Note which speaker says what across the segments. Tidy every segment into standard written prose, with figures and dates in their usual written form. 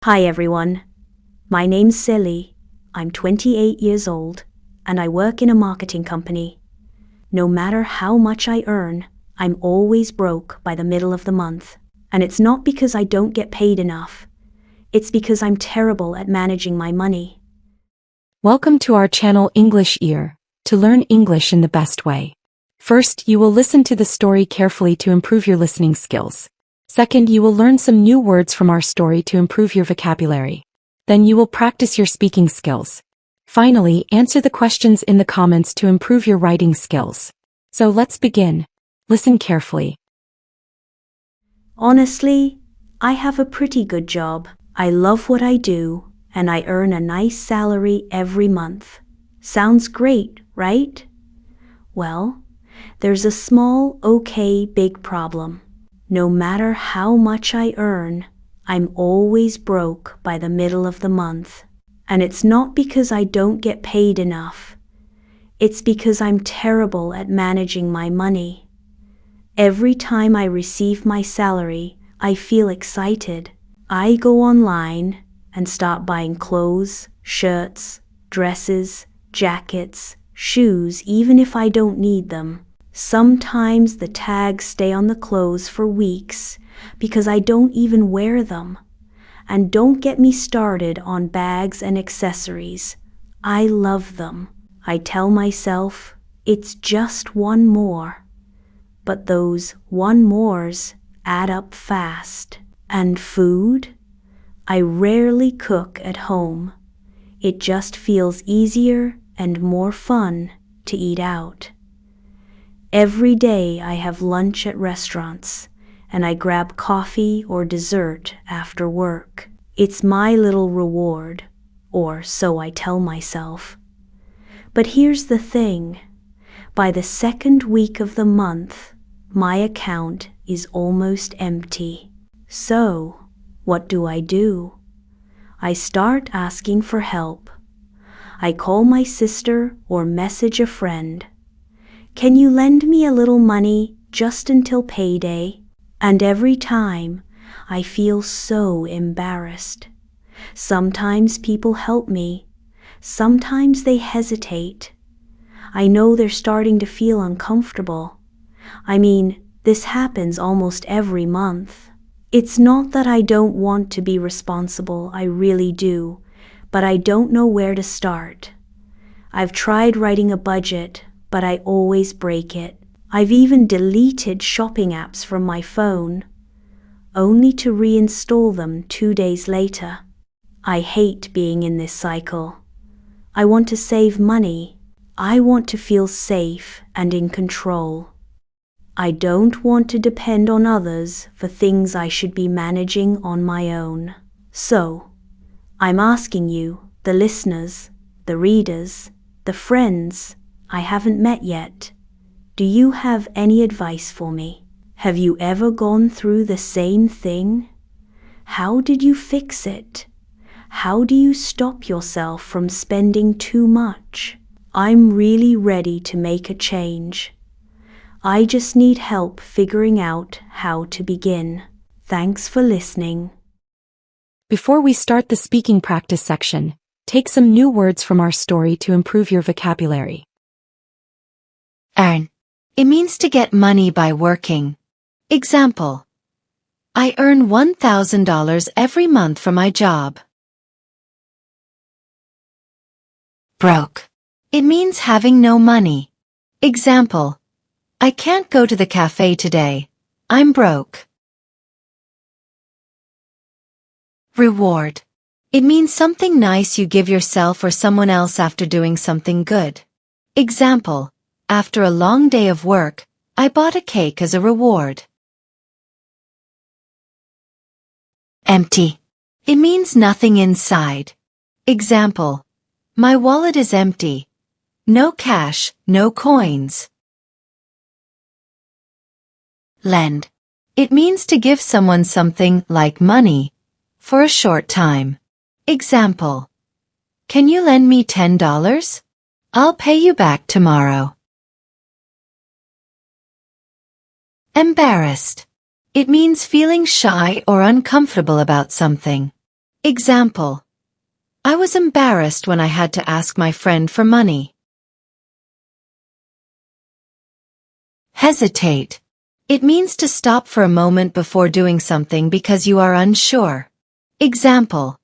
Speaker 1: Hi everyone, my name's Cely. I'm 28 years old and I work in a marketing company. No matter how much I earn, I'm always broke by the middle of the month. And it's not because I don't get paid enough. It's because I'm terrible at managing my money.
Speaker 2: Welcome to our channel English Ear, to learn English in the best way. First, you will listen to the story carefully to improve your listening skills. Second, you will learn some new words from our story to improve your vocabulary. Then you will practice your speaking skills. Finally, answer the questions in the comments to improve your writing skills. So let's begin. Listen carefully.
Speaker 1: Honestly, I have a pretty good job. I love what I do, and I earn a nice salary every month. Sounds great, right? Well, there's a small, big problem. No matter how much I earn, I'm always broke by the middle of the month. And it's not because I don't get paid enough. It's because I'm terrible at managing my money. Every time I receive my salary, I feel excited. I go online and start buying clothes, shirts, dresses, jackets, shoes, even if I don't need them. Sometimes the tags stay on the clothes for weeks because I don't even wear them. And don't get me started on bags and accessories. I love them. I tell myself, it's just one more. But those one mores add up fast. And food? I rarely cook at home. It just feels easier and more fun to eat out. Every day I have lunch at restaurants, and I grab coffee or dessert after work. It's my little reward, or so I tell myself. But here's the thing. By the second week of the month, my account is almost empty. So, what do? I start asking for help. I call my sister or message a friend. Can you lend me a little money just until payday? And every time, I feel so embarrassed. Sometimes people help me. Sometimes they hesitate. I know they're starting to feel uncomfortable. This happens almost every month. It's not that I don't want to be responsible, I really do, but I don't know where to start. I've tried writing a budget, but I always break it. I've even deleted shopping apps from my phone, only to reinstall them 2 days later. I hate being in this cycle. I want to save money. I want to feel safe and in control. I don't want to depend on others for things I should be managing on my own. So, I'm asking you, the listeners, the readers, the friends I haven't met yet, do you have any advice for me? Have you ever gone through the same thing? How did you fix it? How do you stop yourself from spending too much? I'm really ready to make a change. I just need help figuring out how to begin. Thanks for listening.
Speaker 2: Before we start the speaking practice section, take some new words from our story to improve your vocabulary.
Speaker 3: Earn. It means to get money by working. Example. I earn $1,000 every month from my job. Broke. It means having no money. Example. I can't go to the cafe today. I'm broke. Reward. It means something nice you give yourself or someone else after doing something good. Example. After a long day of work, I bought a cake as a reward. Empty. It means nothing inside. Example. My wallet is empty. No cash, no coins. Lend. It means to give someone something like money for a short time. Example. Can you lend me $10? I'll pay you back tomorrow. Embarrassed. It means feeling shy or uncomfortable about something. Example. I was embarrassed when I had to ask my friend for money. Hesitate. It means to stop for a moment before doing something because you are unsure. Example.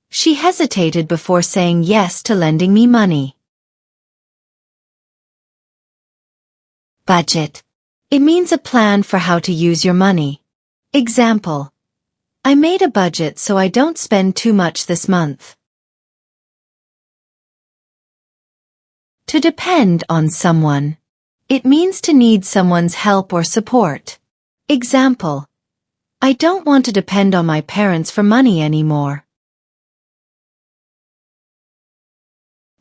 Speaker 3: She hesitated before saying yes to lending me money. Budget. It means a plan for how to use your money. Example. I made a budget so I don't spend too much this month. To depend on someone. It means to need someone's help or support. Example. I don't want to depend on my parents for money anymore.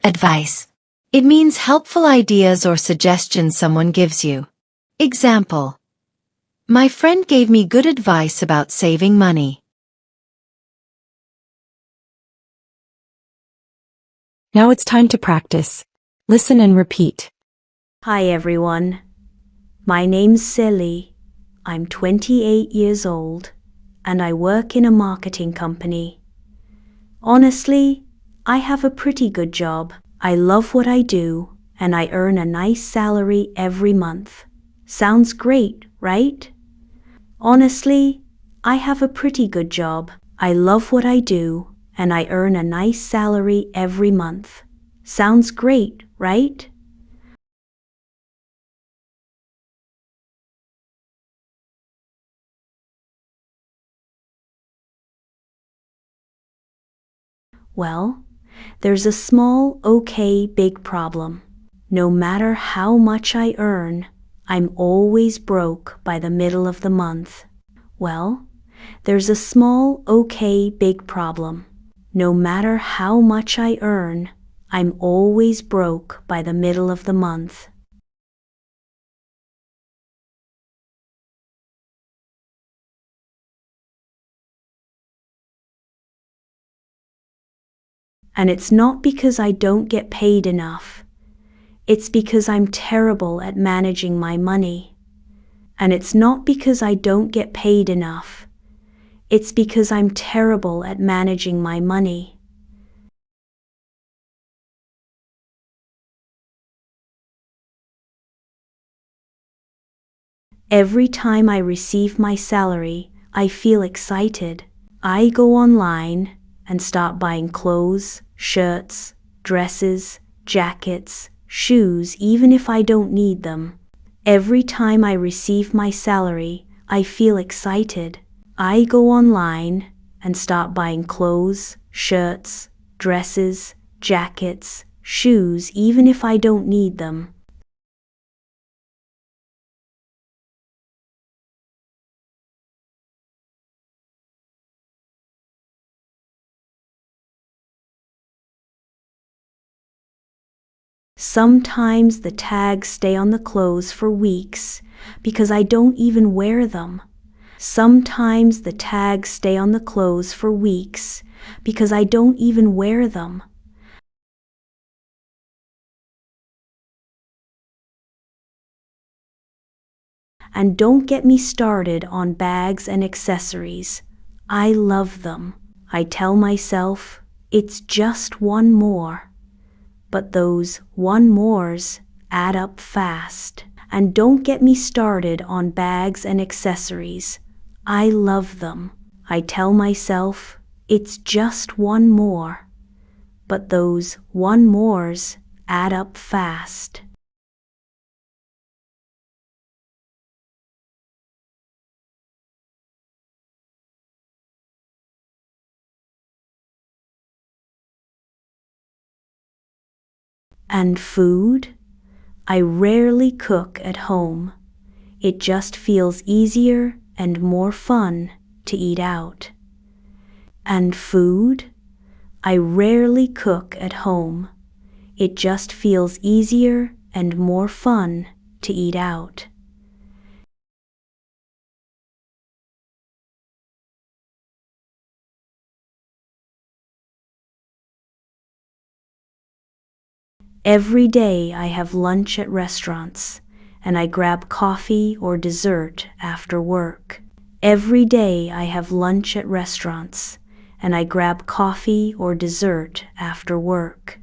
Speaker 3: Advice. It means helpful ideas or suggestions someone gives you. Example. My friend gave me good advice about saving money.
Speaker 2: Now it's time to practice. Listen and repeat.
Speaker 1: Hi everyone. My name's Cely. I'm 28 years old and I work in a marketing company. Honestly, I have a pretty good job. I love what I do and I earn a nice salary every month. Sounds great, right? Honestly, I have a pretty good job. I love what I do and I earn a nice salary every month. Sounds great, right? Well, there's a small, okay, big problem. No matter how much I earn, I'm always broke by the middle of the month. Well, there's a small, okay, big problem. No matter how much I earn, I'm always broke by the middle of the month. And it's not because I don't get paid enough. It's because I'm terrible at managing my money. And it's not because I don't get paid enough. It's because I'm terrible at managing my money. Every time I receive my salary, I feel excited. I go online and start buying clothes, shirts, dresses, jackets, shoes, even if I don't need them. Every time I receive my salary, I feel excited. I go online and start buying clothes, shirts, dresses, jackets, shoes, even if I don't need them. Sometimes the tags stay on the clothes for weeks because I don't even wear them. Sometimes the tags stay on the clothes for weeks because I don't even wear them. And don't get me started on bags and accessories. I love them. I tell myself, it's just one more. But those one mores add up fast. And don't get me started on bags and accessories. I love them. I tell myself, it's just one more. But those one mores add up fast. And food? I rarely cook at home. It just feels easier and more fun to eat out. And food? I rarely cook at home. It just feels easier and more fun to eat out. Every day I have lunch at restaurants, and I grab coffee or dessert after work. Every day I have lunch at restaurants, and I grab coffee or dessert after work.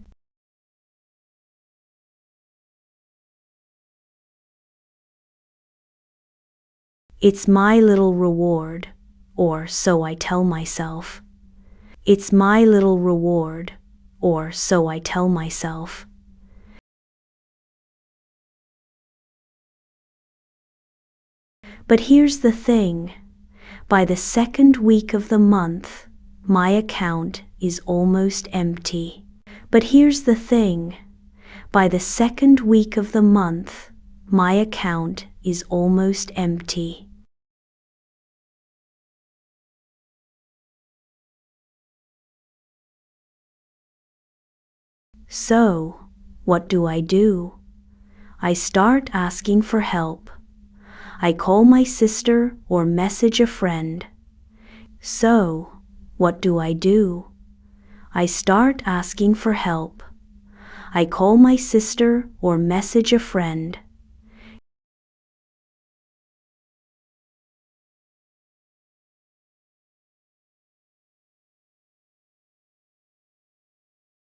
Speaker 1: It's my little reward, or so I tell myself. It's my little reward, or so I tell myself. But here's the thing. By the second week of the month, my account is almost empty. But here's the thing. By the second week of the month, my account is almost empty. So, what do? I start asking for help. I call my sister or message a friend. So, what do? I start asking for help. I call my sister or message a friend.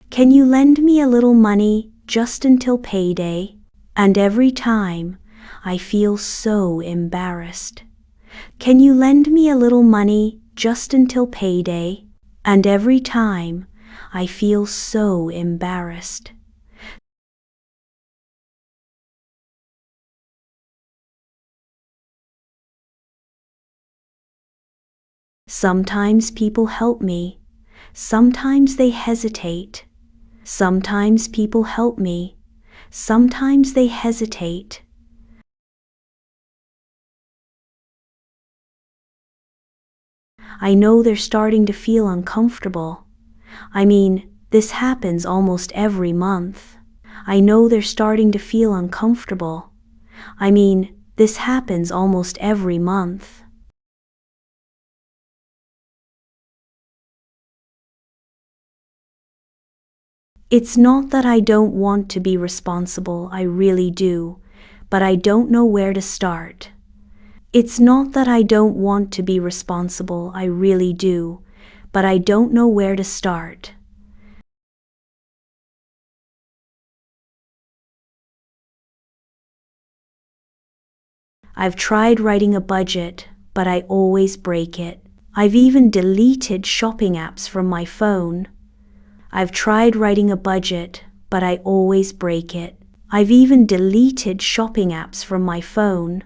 Speaker 1: Can you lend me a little money just until payday? And every time, I feel so embarrassed. Can you lend me a little money just until payday? And every time, I feel so embarrassed. Sometimes people help me. Sometimes they hesitate. Sometimes people help me. Sometimes they hesitate. I know they're starting to feel uncomfortable. I mean, this happens almost every month. I know they're starting to feel uncomfortable. I mean, this happens almost every month. It's not that I don't want to be responsible, I really do, but I don't know where to start. It's not that I don't want to be responsible, I really do, but I don't know where to start. I've tried writing a budget, but I always break it. I've even deleted shopping apps from my phone. I've tried writing a budget, but I always break it. I've even deleted shopping apps from my phone.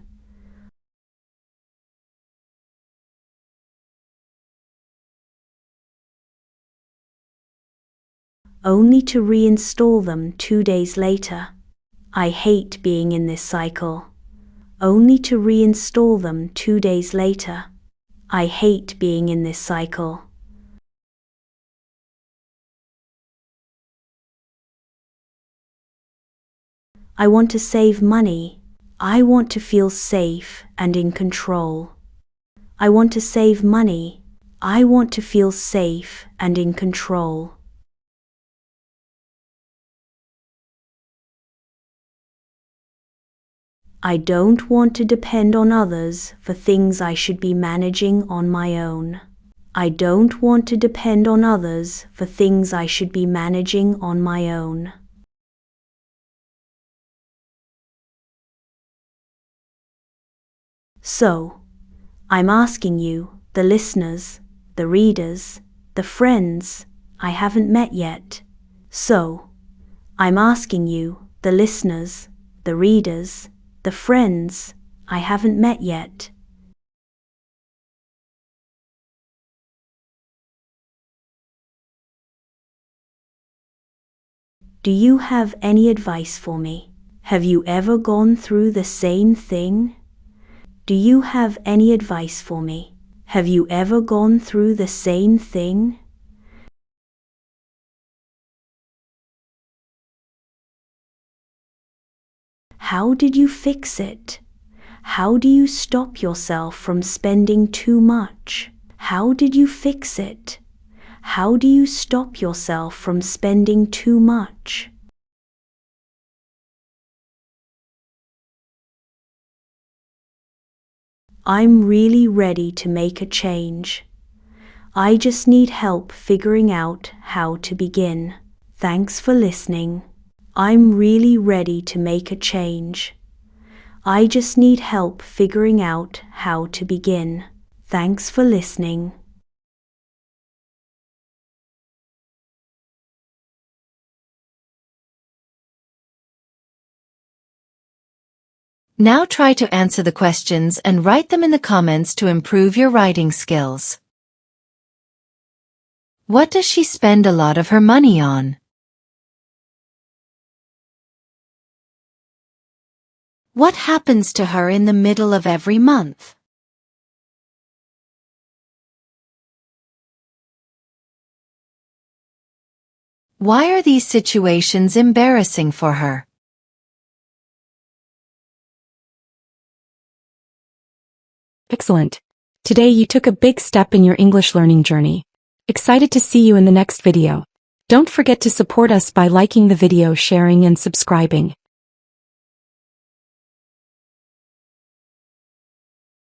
Speaker 1: Only to reinstall them 2 days later. I hate being in this cycle. Only to reinstall them 2 days later. I hate being in this cycle. I want to save money. I want to feel safe and in control. I want to save money. I want to feel safe and in control. I don't want to depend on others for things I should be managing on my own. I don't want to depend on others for things I should be managing on my own. So, I'm asking you, the listeners, the readers, the friends I haven't met yet. So, I'm asking you, the listeners, the readers, the friends I haven't met yet. Do you have any advice for me? Have you ever gone through the same thing? Do you have any advice for me? Have you ever gone through the same thing? How did you fix it? How do you stop yourself from spending too much? How did you fix it? How do you stop yourself from spending too much? I'm really ready to make a change. I just need help figuring out how to begin. Thanks for listening. I'm really ready to make a change. I just need help figuring out how to begin. Thanks for listening.
Speaker 3: Now try to answer the questions and write them in the comments to improve your writing skills. What does she spend a lot of her money on? What happens to her in the middle of every month? Why are these situations embarrassing for her?
Speaker 2: Excellent. Today you took a big step in your English learning journey. Excited to see you in the next video. Don't forget to support us by liking the video, sharing and subscribing.